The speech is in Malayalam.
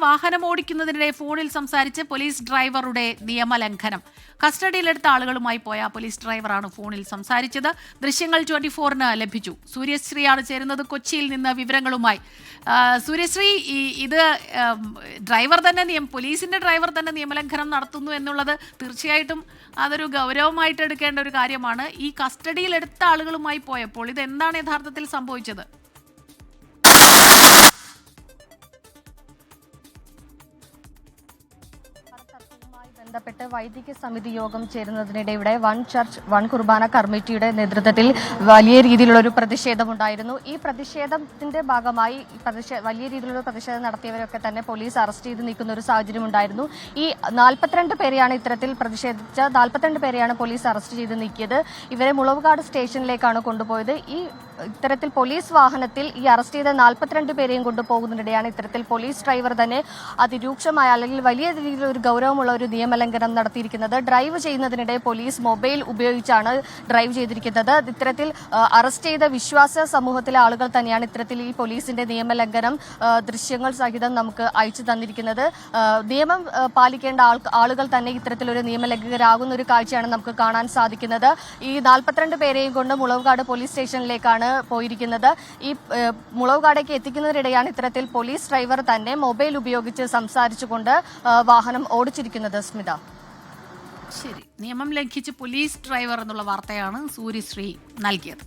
വാഹനം ഓടിക്കുന്നതിനിടെ ഫോണിൽ സംസാരിച്ച് പോലീസ് ഡ്രൈവറുടെ നിയമലംഘനം. കസ്റ്റഡിയിലെടുത്ത ആളുകളുമായി പോയ പോലീസ് ഡ്രൈവറാണ് ഫോണിൽ സംസാരിച്ചത്. ദൃശ്യങ്ങൾ 24-ന് ലഭിച്ചു. സൂര്യശ്രീയാണ് ചേരുന്നത് കൊച്ചിയിൽ നിന്ന് വിവരങ്ങളുമായി. സൂര്യശ്രീ, ഇത് ഡ്രൈവർ തന്നെ പോലീസിന്റെ ഡ്രൈവർ തന്നെ നിയമലംഘനം നടത്തുന്നു എന്നുള്ളത് തീർച്ചയായിട്ടും അതൊരു ഗൗരവമായിട്ട് എടുക്കേണ്ട ഒരു കാര്യമാണ്. ഈ കസ്റ്റഡിയിലെടുത്ത ആളുകളുമായി പോയപ്പോൾ ഇത് എന്താണ് യഥാർത്ഥത്തിൽ സംഭവിച്ചത്? ബന്ധപ്പെട്ട് വൈദിക സമിതി യോഗം ചേരുന്നതിനിടെ ഇവിടെ വൺ ചർച്ച് വൺ കുർബാന കമ്മിറ്റിയുടെ നേതൃത്വത്തിൽ വലിയ രീതിയിലുള്ള ഒരു പ്രതിഷേധമുണ്ടായിരുന്നു. ഈ പ്രതിഷേധത്തിന്റെ ഭാഗമായി വലിയ രീതിയിലുള്ള പ്രതിഷേധം നടത്തിയവരൊക്കെ തന്നെ പോലീസ് അറസ്റ്റ് ചെയ്ത് നീക്കുന്ന ഒരു സാഹചര്യം ഉണ്ടായിരുന്നു. ഈ 42 പേരെയാണ് ഇത്തരത്തിൽ പ്രതിഷേധിച്ച 42 പേരെയാണ് പോലീസ് അറസ്റ്റ് ചെയ്ത് നീക്കിയത്. ഇവരെ മുളവുകാട് സ്റ്റേഷനിലേക്കാണ് കൊണ്ടുപോയത്. ഇത്തരത്തിൽ പോലീസ് വാഹനത്തിൽ ഈ അറസ്റ്റ് ചെയ്ത 42 പേരെയും കൊണ്ടുപോകുന്നതിനിടെയാണ് ഇത്തരത്തിൽ പോലീസ് ഡ്രൈവർ തന്നെ അതിരൂക്ഷമായ അല്ലെങ്കിൽ വലിയ രീതിയിൽ ഒരു ഗൗരവമുള്ള ഒരു നിയമലംഘനം നടത്തിയിരിക്കുന്നത്. ഡ്രൈവ് ചെയ്യുന്നതിനിടെ പോലീസ് മൊബൈൽ ഉപയോഗിച്ചാണ് ഡ്രൈവ് ചെയ്തിരിക്കുന്നത്. ഇത്തരത്തിൽ അറസ്റ്റ് ചെയ്ത വിശ്വാസ സമൂഹത്തിലെ ആളുകൾ തന്നെയാണ് ഇത്തരത്തിൽ ഈ പോലീസിന്റെ നിയമലംഘനം ദൃശ്യങ്ങൾ സഹിതം നമുക്ക് അയച്ചു തന്നിരിക്കുന്നത്. നിയമം പാലിക്കേണ്ട ആളുകൾ തന്നെ ഇത്തരത്തിലൊരു നിയമലംഘകരാകുന്ന ഒരു കാഴ്ചയാണ് നമുക്ക് കാണാൻ സാധിക്കുന്നത്. ഈ 42 പേരെയും കൊണ്ട് മുളവുകാട് പോലീസ് സ്റ്റേഷനിലേക്കാണ് പോയിരിക്കുന്നത്. ഈ മുളവുകാടേക്ക് എത്തിക്കുന്നതിനിടെയാണ് ഇത്തരത്തിൽ പോലീസ് ഡ്രൈവർ തന്നെ മൊബൈൽ ഉപയോഗിച്ച് സംസാരിച്ചുകൊണ്ട് വാഹനം ഓടിച്ചിരിക്കുന്നത്. സ്മിത, ശരി, നിയമം ലംഘിച്ച് പോലീസ് ഡ്രൈവർ എന്നുള്ള വാർത്തയാണ് സൂര്യശ്രീ നൽകിയത്.